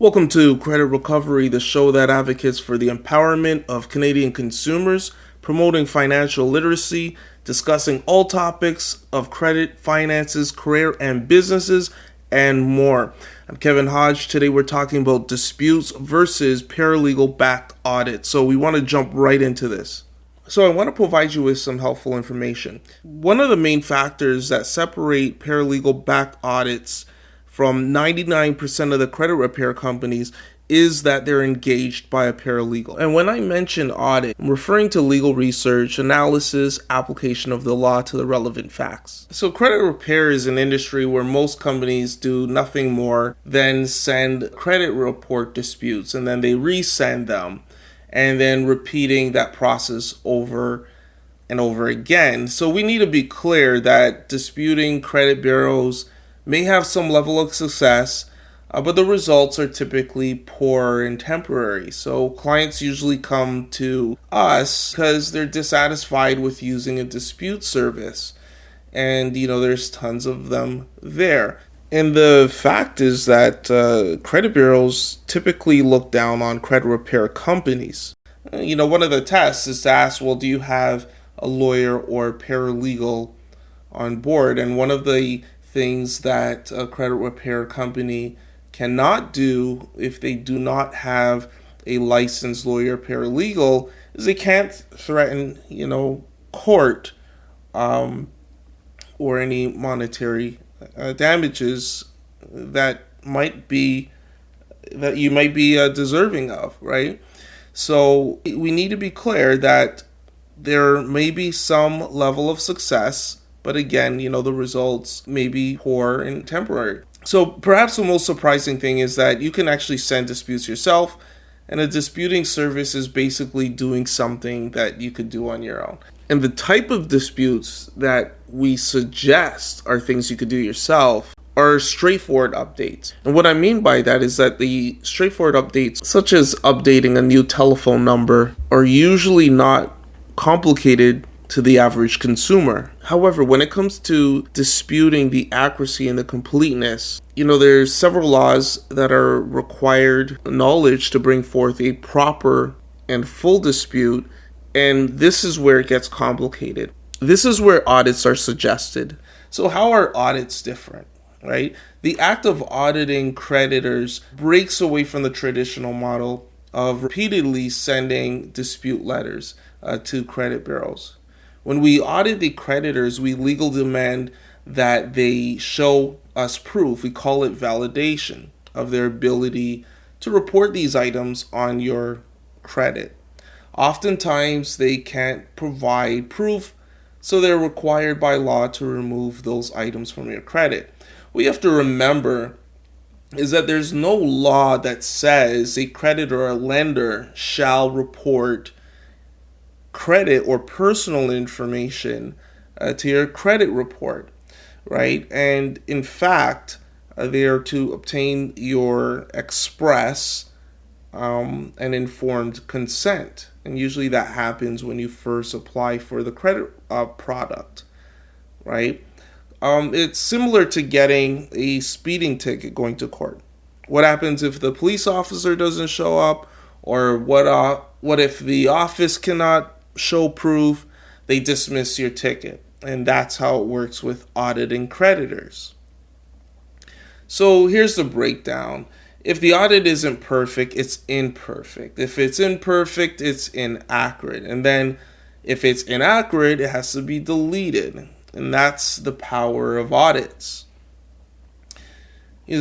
Welcome to Credit Recovery, the show that advocates for the empowerment of Canadian consumers, promoting financial literacy, discussing all topics of credit, finances, career, and businesses, and more. I'm Kevin Hodge. Today we're talking about disputes versus paralegal-backed audits. So we want to jump right into this. So I want to provide you with some helpful information. One of the main factors that separate paralegal-backed audits from 99% of the credit repair companies is that they're engaged by a paralegal. And when I mention audit, I'm referring to legal research, analysis, application of the law to the relevant facts. So credit repair is an industry where most companies do nothing more than send credit report disputes, and then they resend them, and then repeating that process over and over again. So we need to be clear that disputing credit bureaus may have some level of success, but the results are typically poor and temporary. So clients usually come to us because they're dissatisfied with using a dispute service. And, there's tons of them there. And the fact is that credit bureaus typically look down on credit repair companies. One of the tests is to ask, well, do you have a lawyer or paralegal on board? And one of the things that a credit repair company cannot do if they do not have a licensed lawyer paralegal is they can't threaten, court or any monetary damages that you might be deserving of, right? So we need to be clear that there may be some level of success, but again, the results may be poor and temporary. So perhaps the most surprising thing is that you can actually send disputes yourself, and a disputing service is basically doing something that you could do on your own. And the type of disputes that we suggest are things you could do yourself are straightforward updates. And what I mean by that is that the straightforward updates, such as updating a new telephone number, are usually not complicated to the average consumer. However, when it comes to disputing the accuracy and the completeness, there's several laws that are required knowledge to bring forth a proper and full dispute, and this is where it gets complicated. This is where audits are suggested. So how are audits different, right? The act of auditing creditors breaks away from the traditional model of repeatedly sending dispute letters to credit bureaus. When we audit the creditors, we legally demand that they show us proof, we call it validation, of their ability to report these items on your credit. Oftentimes, they can't provide proof, so they're required by law to remove those items from your credit. What you have to remember is that there's no law that says a creditor or a lender shall report credit or personal information to your credit report, right? And in fact, they are to obtain your express and informed consent. And usually that happens when you first apply for the credit product, right? It's similar to getting a speeding ticket going to court. What happens if the police officer doesn't show up, or what if the office cannot show proof? They dismiss your ticket. And that's how it works with auditing creditors. So here's the breakdown. If the audit isn't perfect, it's imperfect. If it's imperfect, it's inaccurate. And then if it's inaccurate, it has to be deleted. And that's the power of audits.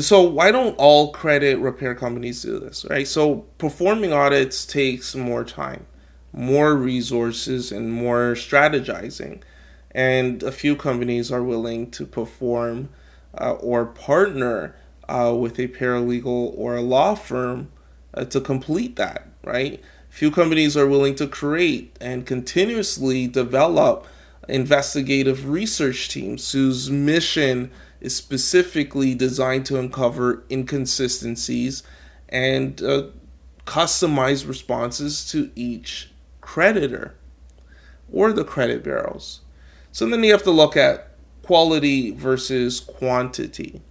So why don't all credit repair companies do this, right? So performing audits takes more time, more resources, and more strategizing. And a few companies are willing to perform or partner with a paralegal or a law firm to complete that, right? Few companies are willing to create and continuously develop investigative research teams whose mission is specifically designed to uncover inconsistencies and customize responses to each creditor or the credit bureaus. So then you have to look at quality versus quantity.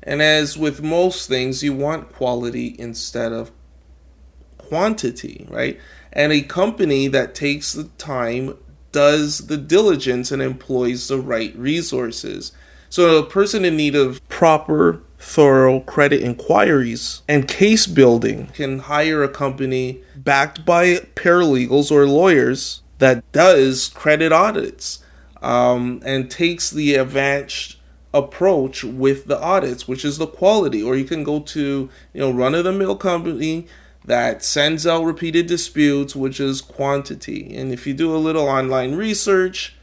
And as with most things, you want quality instead of quantity, right? And a company that takes the time, does the diligence, and employs the right resources. So a person in need of proper, thorough credit inquiries and case building can hire a company backed by paralegals or lawyers that does credit audits and takes the advanced approach with the audits, which is the quality. Or you can go to run-of-the-mill company that sends out repeated disputes, which is quantity. And if you do a little online research,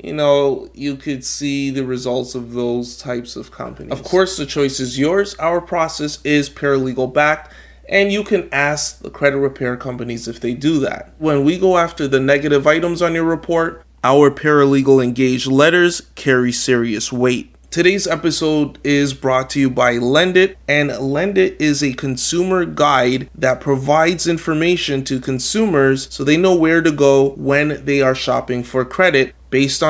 you could see the results of those types of companies. Of course, the choice is yours. Our process is paralegal backed, and you can ask the credit repair companies if they do that. When we go after the negative items on your report, our paralegal engaged letters carry serious weight. Today's episode is brought to you by Lendit, and Lendit is a consumer guide that provides information to consumers so they know where to go when they are shopping for credit based on